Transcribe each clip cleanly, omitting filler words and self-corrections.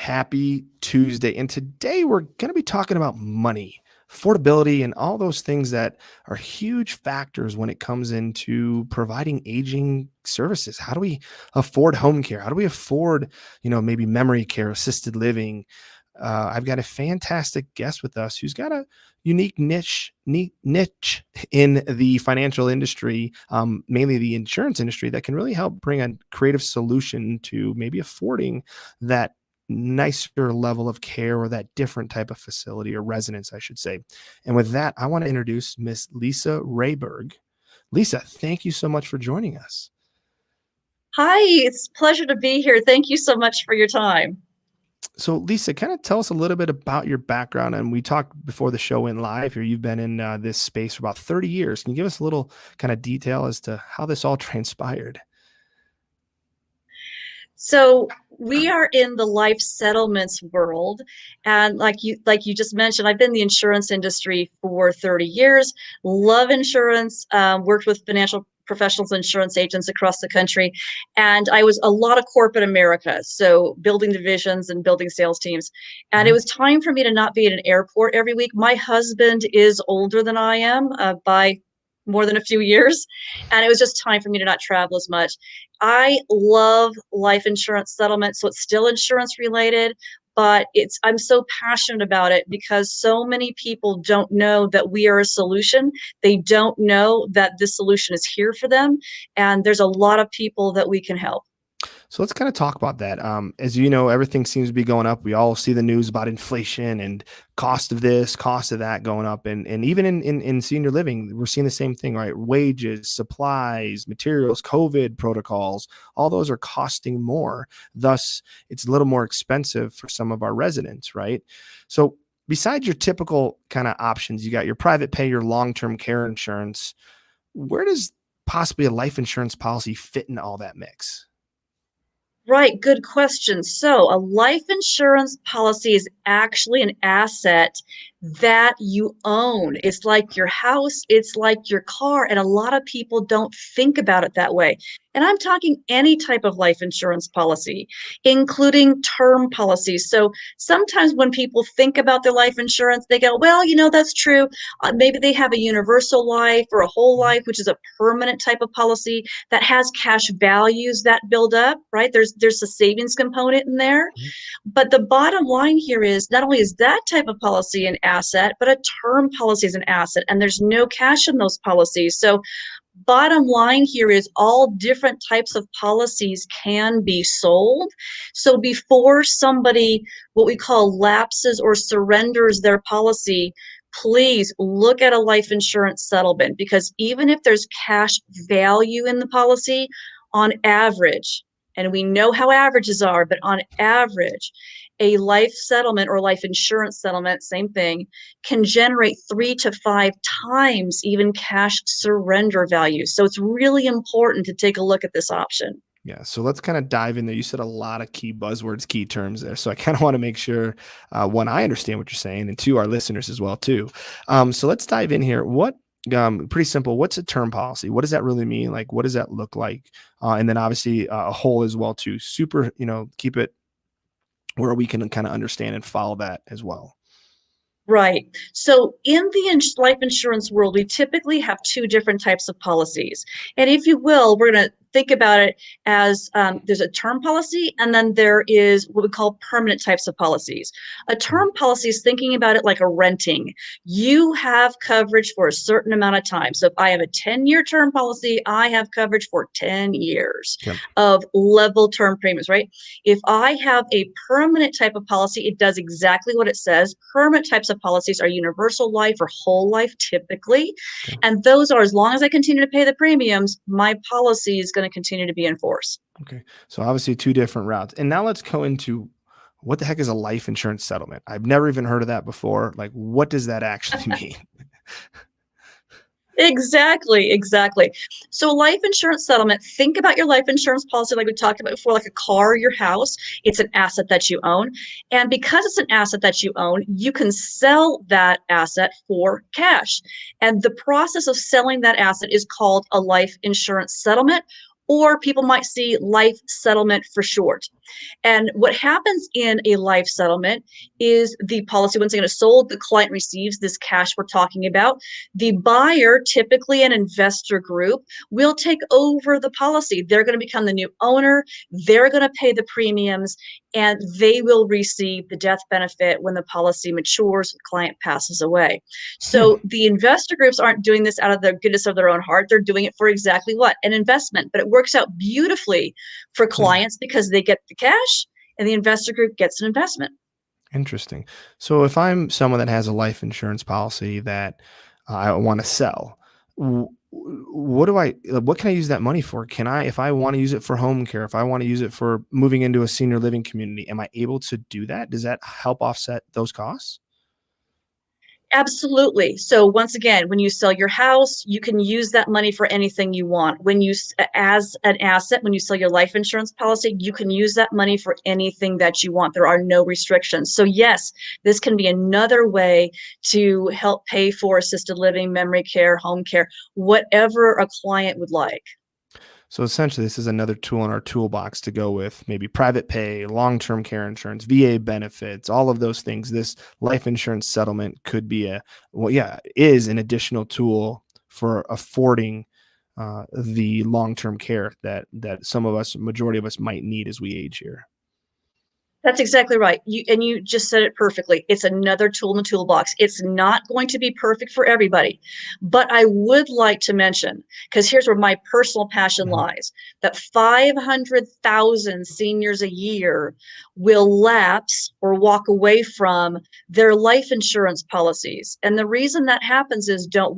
Happy Tuesday. And today we're going to be talking about money, affordability, and all those things that are huge factors when it comes into providing aging services. How do we afford home care? How do we afford, maybe memory care, assisted living? I've got a fantastic guest with us who's got a unique niche in the financial industry, mainly the insurance industry, that can really help bring a creative solution to maybe affording that nicer level of care or that different type of facility or residence, I should say. And with that, I want to introduce Miss Lisa Rehburg. Lisa, thank you so much for joining us. Hi, it's a pleasure to be here. Thank you so much for your time. So, Lisa, kind of tell us a little bit about your background. And we talked before the show went live here. You've been in this space for about 30 years. Can you give us a little kind of detail as to how this all transpired? So we are in the life settlements world, and like you just mentioned, I've been in the insurance industry for 30 years. Love insurance. Worked with financial professionals, insurance agents across the country, and I was a lot of corporate America, so building divisions and building sales teams. And it Mhm. was time for me to not be at an airport every week. My husband is older than I am by more than a few years, and it was just time for me to not travel as much. I love life insurance settlement, so it's still insurance related, but I'm so passionate about it because so many people don't know that we are a solution. They don't know that this solution is here for them, and there's a lot of people that we can help. So let's kind of talk about that. As you know, everything seems to be going up. We all see the news about inflation and cost of this, cost of that going up. And even in senior living, we're seeing the same thing, right? Wages, supplies, materials, COVID protocols, all those are costing more. Thus, it's a little more expensive for some of our residents, right? So besides your typical kind of options, you got your private pay, your long-term care insurance. Where does possibly a life insurance policy fit in all that mix? Right, good question. So, a life insurance policy is actually an asset that you own. It's like your house, it's like your car, and a lot of people don't think about it that way. And I'm talking any type of life insurance policy, including term policies. So, sometimes when people think about their life insurance, they go, well, that's true. Maybe they have a universal life or a whole life, which is a permanent type of policy that has cash values that build up, right? There's a savings component in there. Mhm. But the bottom line here is not only is that type of policy an asset, but a term policy is an asset, and there's no cash in those policies. So bottom line here is all different types of policies can be sold. So before somebody, what we call lapses or surrenders their policy, please look at a life insurance settlement, because even if there's cash value in the policy, on average, and we know how averages are, but on average, a life settlement or life insurance settlement, same thing, can generate 3 to 5 times even cash surrender value. So it's really important to take a look at this option. Yeah, so let's kind of dive in there. You said a lot of key buzzwords, key terms there. So I kind of want to make sure, one, I understand what you're saying, and two, our listeners as well too. So let's dive in here. Pretty simple. What's a term policy? What does that really mean? Like, what does that look like? And then obviously a whole as well too. Super, keep it where we can kind of understand and follow that as well. Right. So in the life insurance world, we typically have two different types of policies. And if you will, we're going to think about it as there's a term policy, and then there is what we call permanent types of policies. A term policy is thinking about it like a renting. You have coverage for a certain amount of time. So if I have a 10-year term policy, I have coverage for 10 years Okay. of level term premiums, right? If I have a permanent type of policy, it does exactly what it says. Permanent types of policies are universal life or whole life typically. Okay. And those are, as long as I continue to pay the premiums, my policy is going to continue to be in force. Okay. So obviously two different routes. And now let's go into what the heck is a life insurance settlement? I've never even heard of that before. Like, what does that actually mean? Exactly, exactly. So, life insurance settlement, think about your life insurance policy like we talked about before, like a car, your house. It's an asset that you own. And because it's an asset that you own, you can sell that asset for cash. And the process of selling that asset is called a life insurance settlement, or people might see life settlement for short. And what happens in a life settlement is the policy, once again, is sold, the client receives this cash we're talking about. The buyer, typically an investor group, will take over the policy. They're going to become the new owner, they're going to pay the premiums, and they will receive the death benefit when the policy matures, the client passes away. Hmm. So the investor groups aren't doing this out of the goodness of their own heart. They're doing it for exactly what? An investment. But it works out beautifully for Hmm. clients because they get the cash and the investor group gets an investment. Interesting. So if I'm someone that has a life insurance policy that I want to sell, what can I use that money for? If I want to use it for home care, if I want to use it for moving into a senior living community, am I able to do that? Does that help offset those costs? Absolutely. So once again, when you sell your house, you can use that money for anything you want. As an asset, when you sell your life insurance policy, you can use that money for anything that you want. There are no restrictions. So yes, this can be another way to help pay for assisted living, memory care, home care, whatever a client would like. So essentially, this is another tool in our toolbox to go with maybe private pay, long term care insurance, VA benefits, all of those things. This life insurance settlement could be is an additional tool for affording the long term care that some of us, majority of us, might need as we age here. That's exactly right. You just said it perfectly. It's another tool in the toolbox. It's not going to be perfect for everybody, but I would like to mention, because here's where my personal passion Mhm. lies, that 500,000 seniors a year will lapse or walk away from their life insurance policies. And the reason that happens is don't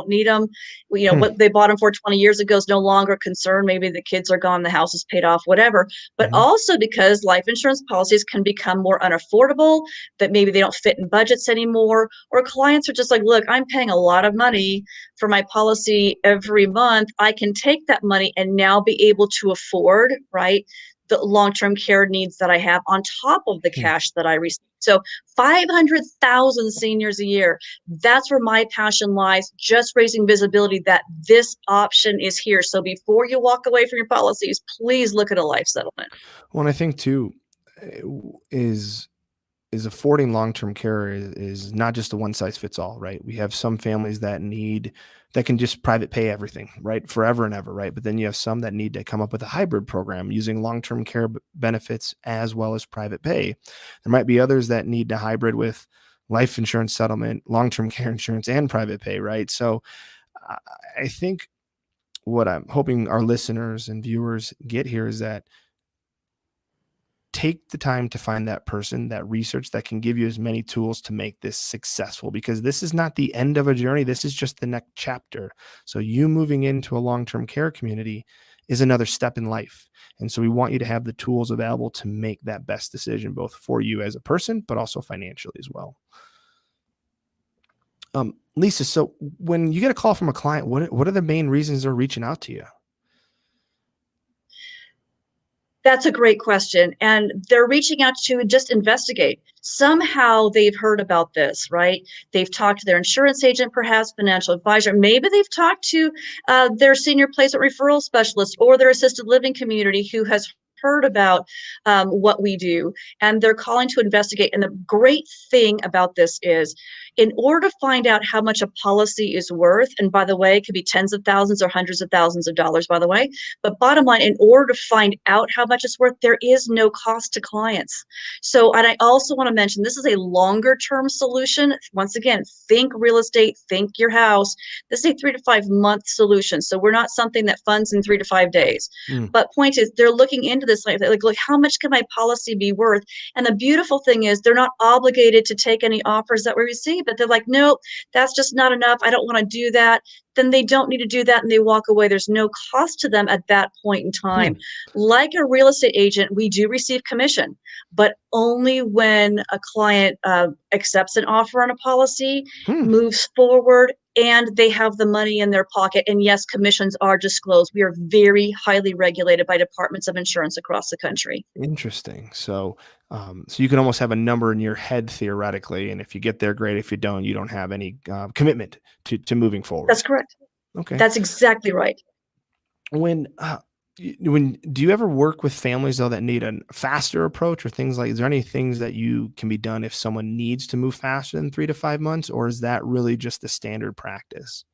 need them. Hmm. What they bought them for 20 years ago is no longer a concern. Maybe the kids are gone, the house is paid off, whatever, but Mhm. also because life insurance policies can become more unaffordable, that maybe they don't fit in budgets anymore, or clients are just like, look, I'm paying a lot of money for my policy every month. I can take that money and now be able to afford, right, the long-term care needs that I have on top of the Hmm. cash that I receive. So 500,000 seniors a year. That's where my passion lies, just raising visibility that this option is here. So before you walk away from your policies, please look at a life settlement. Well, and I think too, is affording long-term care is not just a one size fits all, right? We have some families that can just private pay everything, right? Forever and ever, right? But then you have some that need to come up with a hybrid program using long-term care benefits as well as private pay. There might be others that need to hybrid with life insurance settlement, long-term care insurance, and private pay, right? So I I think what I'm hoping our listeners and viewers get here is that take the time to find that person, that research that can give you as many tools to make this successful, because this is not the end of a journey. This is just the next chapter. So, you moving into a long term care community is another step in life. And so, we want you to have the tools available to make that best decision, both for you as a person, but also financially as well. Lisa, so when you get a call from a client, what are the main reasons they're reaching out to you? That's a great question. And they're reaching out to just investigate. Somehow they've heard about this, right? They've talked to their insurance agent, perhaps financial advisor. Maybe they've talked to their senior placement referral specialist or their assisted living community who has heard about what we do. And they're calling to investigate. And the great thing about this is, in order to find out how much a policy is worth, and by the way, it could be tens of thousands or hundreds of thousands of dollars, by the way, but bottom line, in order to find out how much it's worth, there is no cost to clients. So, and I also want to mention this is a longer term solution. Once again, think real estate, think your house. This is a 3 to 5 month solution. So we're not something that funds in 3 to 5 days. Mm. But point is, they're looking into this like, look, how much can my policy be worth? And the beautiful thing is, they're not obligated to take any offers that we receive, but they're like, nope, that's just not enough. I don't want to do that. Then they don't need to do that and they walk away. There's no cost to them at that point in Hmm. time. Like a real estate agent, we do receive commission, but only when a client accepts an offer on a policy, Hmm. moves forward, and they have the money in their pocket. And yes, commissions are disclosed. We are very highly regulated by departments of insurance across the country. Interesting. So you can almost have a number in your head theoretically, and if you get there, great. If you don't have any commitment to moving forward. That's correct. Okay. That's exactly right. When When do you ever work with families though that need a faster approach or things like, is there any things that you can be done if someone needs to move faster than 3 to 5 months, or is that really just the standard practice?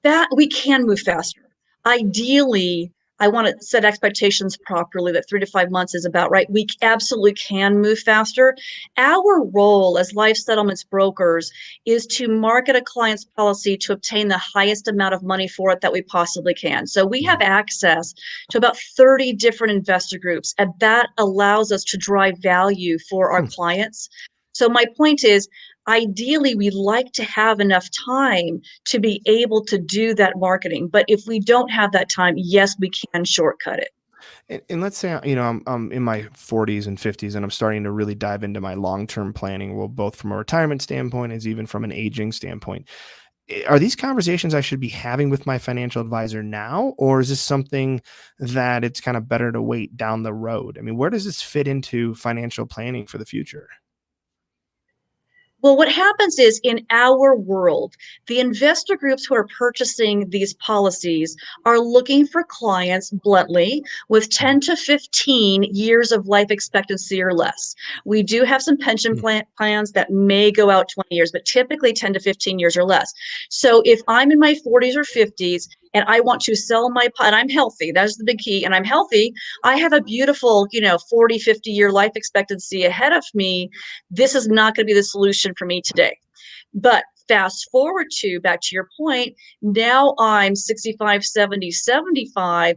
That we can move faster. Ideally, I want to set expectations properly that 3 to 5 months is about right. We absolutely can move faster. Our role as life settlements brokers is to market a client's policy to obtain the highest amount of money for it that we possibly can. So we have Mhm. access to about 30 different investor groups, and that allows us to drive value for our Hmm. clients. So my point is, ideally, we like to have enough time to be able to do that marketing. But if we don't have that time, yes, we can shortcut it. And let's say, I'm in my 40s and 50s and I'm starting to really dive into my long-term planning, well, both from a retirement standpoint as even from an aging standpoint. Are these conversations I should be having with my financial advisor now, or is this something that it's kind of better to wait down the road? I mean, where does this fit into financial planning for the future? Well, what happens is in our world, the investor groups who are purchasing these policies are looking for clients, bluntly, with 10 to 15 years of life expectancy or less. We do have some pension Mhm. plans that may go out 20 years, but typically 10 to 15 years or less. So if I'm in my 40s or 50s and I want to sell and I'm healthy, that's the big key, and I'm healthy, I have a beautiful, 40, 50-year life expectancy ahead of me. This is not going to be the solution for me today. But fast forward to back to your point, now I'm 65, 70, 75.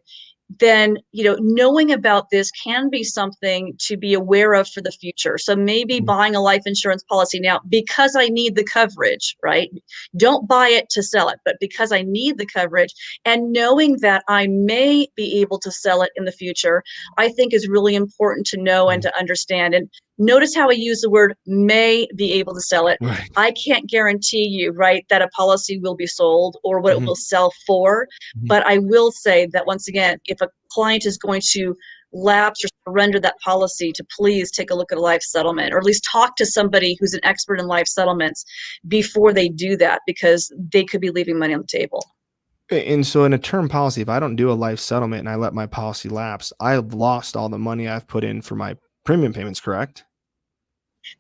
Then knowing about this can be something to be aware of for the future. So maybe Mhm. buying a life insurance policy now because I need the coverage, right? Don't buy it to sell it, but because I need the coverage, and knowing that I may be able to sell it in the future, I think is really important to know and Mhm. to understand. And notice how I use the word may be able to sell it. Right. I can't guarantee you, right, that a policy will be sold or what it Mhm. will sell for. Mhm. But I will say that once again, if a client is going to lapse or surrender that policy, to please take a look at a life settlement, or at least talk to somebody who's an expert in life settlements before they do that, because they could be leaving money on the table. And so in a term policy, if I don't do a life settlement and I let my policy lapse, I've lost all the money I've put in for my premium payments, correct?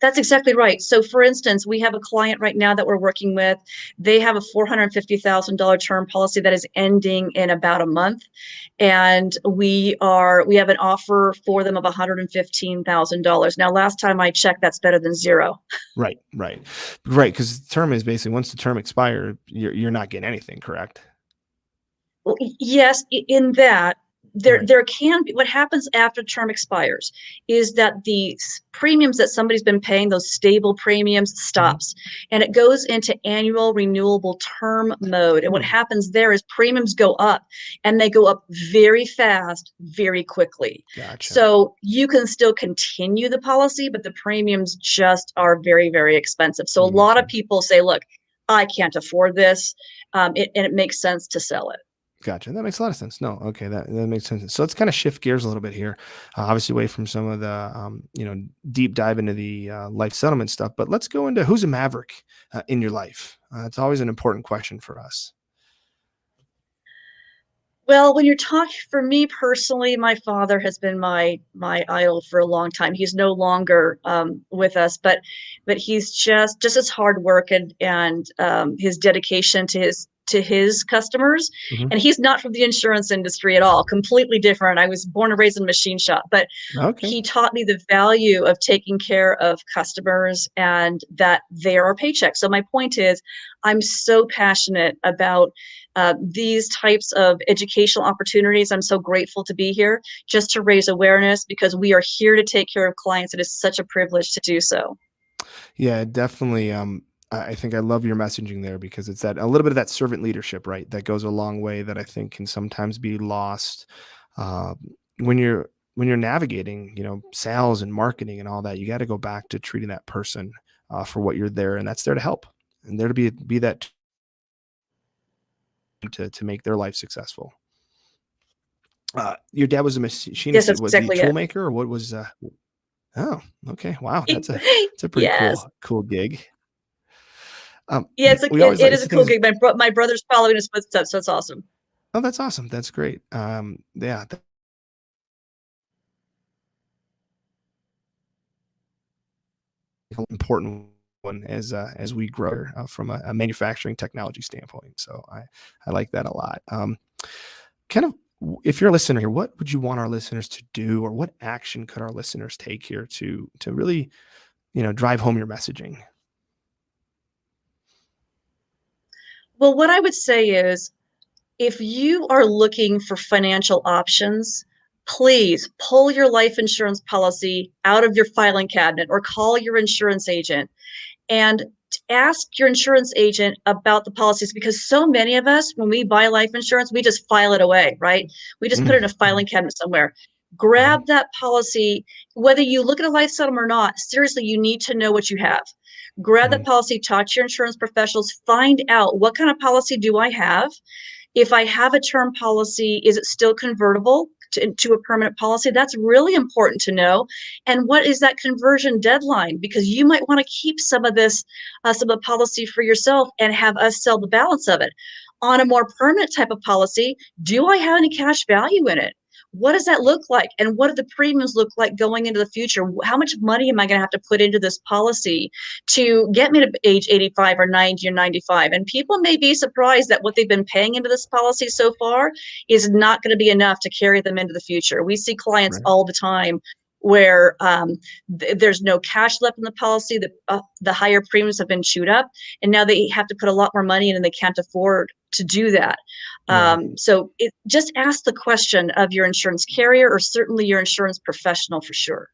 That's exactly right. So, for instance, we have a client right now that we're working with. They have a $450,000 term policy that is ending in about a month, and we have an offer for them of $115,000. Now, last time I checked, that's better than zero. Right, right, right. Because term is basically once the term expires, you're not getting anything, correct? Well, yes, in that Right. there can be, what happens after term expires is that the premiums that somebody's been paying, those stable premiums, Mhm. stops, and it goes into annual renewable term mode. And what Hmm. happens there is premiums go up, and they go up very fast, very quickly. Gotcha. So you can still continue the policy, but the premiums just are very, very expensive. So a Makes lot of sense. people say, "Look, I can't afford this," and it makes sense to sell it. Gotcha. That makes a lot of sense. No, okay, that makes sense. So let's kind of shift gears a little bit here, obviously away from some of the deep dive into the life settlement stuff. But let's go into who's a maverick in your life. It's always an important question for us. Well, when you're talking, for me personally, my father has been my idol for a long time. He's no longer with us, but he's just his hard work and his dedication to his customers. Hmm. And he's not from the insurance industry at all. Completely different. I was born and raised in a machine shop, but Okay. he taught me the value of taking care of customers and that they are our paycheck. So my point is, I'm so passionate about these types of educational opportunities. I'm so grateful to be here just to raise awareness, because we are here to take care of clients. It is such a privilege to do so. Yeah, definitely. I think I love your messaging there because it's that a little bit of that servant leadership, right? That goes a long way that I think can sometimes be lost uh, when you're navigating, sales and marketing and all that. You got to go back to treating that person for what you're there, and that's there to help and there to be that to make their life successful. Your dad was a Yes, machinist. that's Was he a exactly it. tool maker or what was? Oh, okay. Wow, that's a pretty Yes. cool gig. Yeah, We always it like is to a cool things. gig. My brother's following his footsteps, so it's awesome. Oh, that's awesome. That's great. Yeah, important one as we grow from a manufacturing technology standpoint. So I like that a lot. Kind of, if you're a listener here, what would you want our listeners to do, or what action could our listeners take here to really drive home your messaging? Well, what I would say is if you are looking for financial options, please pull your life insurance policy out of your filing cabinet or call your insurance agent and ask your insurance agent about the policies, because so many of us, when we buy life insurance, we just file it away, right? We just put it in a Mhm. filing cabinet somewhere. Grab Right. that policy, whether you look at a life settlement or not. Seriously, you need to know what you have. Grab that Mhm. policy, talk to your insurance professionals, find out what kind of policy do I have. If I have a term policy, is it still convertible to a permanent policy? That's really important to know. And what is that conversion deadline? Because you might want to keep some of this, some of the policy for yourself and have us sell the balance of it. On a more permanent type of policy, do I have any cash value in it? What does that look like? And what do the premiums look like going into the future? How much money am I going to have to put into this policy to get me to age 85 or 90 or 95? And people may be surprised that what they've been paying into this policy so far is not going to be enough to carry them into the future. We see clients Right. all the time where there's no cash left in the policy. The higher premiums have been chewed up, and now they have to put a lot more money in, and they can't afford to do that. Right. Just ask the question of your insurance carrier or certainly your insurance professional for sure.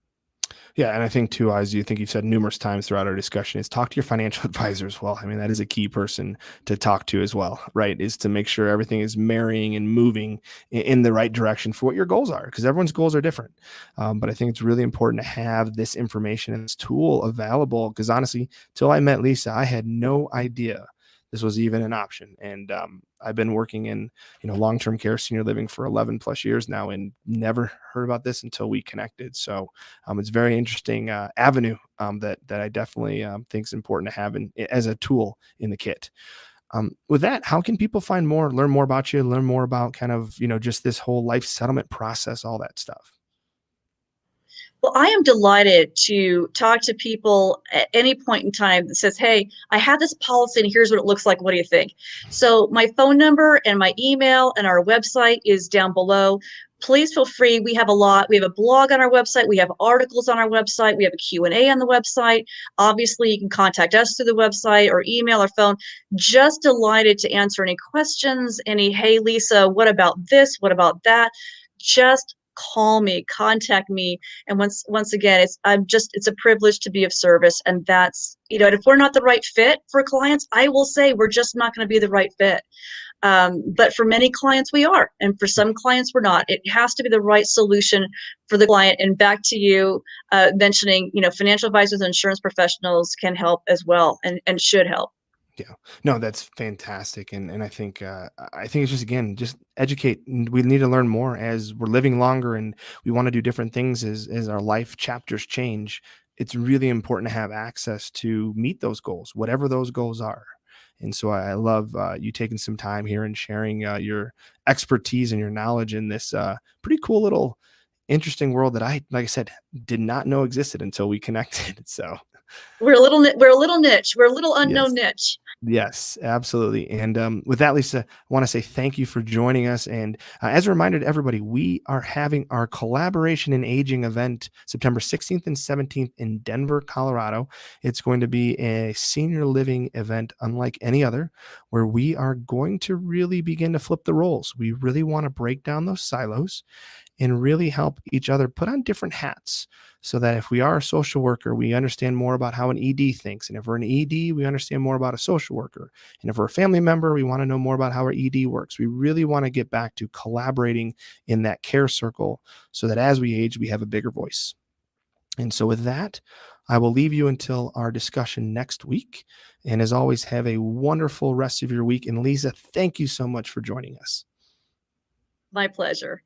Yeah, and I think too, as you think you've said numerous times throughout our discussion, is talk to your financial advisor as well. I mean, that is a key person to talk to as well, right? Is to make sure everything is marrying and moving in the right direction for what your goals are, because everyone's goals are different. But I think it's really important to have this information and this tool available. Because honestly, till I met Lisa, I had no idea this was even an option. And I've been working in long-term care, senior living for 11 plus years now, and never heard about this until we connected. So it's a very interesting avenue that I definitely think is important to have as a tool in the kit. With that, how can people find more, learn more about you, learn more about kind of just this whole life settlement process, all that stuff? Well, I am delighted to talk to people at any point in time that says, "Hey, I have this policy and here's what it looks like. What do you think?" So my phone number and my email and our website is down below. Please feel free. We have a lot. We have a blog on our website. We have articles on our website. We have a Q&A on the website. Obviously, you can contact us through the website or email or phone. Just delighted to answer any questions, any, "Hey, Lisa, what about this? What about that?" Just call me, contact me. And once again, it's a privilege to be of service. And that's, and if we're not the right fit for clients, I will say we're just not going to be the right fit. But for many clients we are, and for some clients we're not. It has to be the right solution for the client. And back to you mentioning, financial advisors and insurance professionals can help as well, and should help. Yeah. No, that's fantastic. And I think it's just, again, just educate. We need to learn more as we're living longer, and we want to do different things as our life chapters change. It's really important to have access to meet those goals, whatever those goals are. And so I love you taking some time here and sharing your expertise and your knowledge in this pretty cool little interesting world that like I said, did not know existed until we connected. So We're a little niche. We're a little yes. unknown niche. Yes, absolutely. And with that, Lisa, I want to say thank you for joining us. And as a reminder to everybody, we are having our collaboration in aging event September 16th and 17th in Denver, Colorado. It's going to be a senior living event unlike any other, where we are going to really begin to flip the roles. We really want to break down those silos and really help each other put on different hats, so that if we are a social worker, we understand more about how an ED thinks. And if we're an ED, we understand more about a social worker. And if we're a family member, we want to know more about how our ED works. We really want to get back to collaborating in that care circle, so that as we age, we have a bigger voice. And so with that, I will leave you until our discussion next week. And as always, have a wonderful rest of your week. And Lisa, thank you so much for joining us. My pleasure.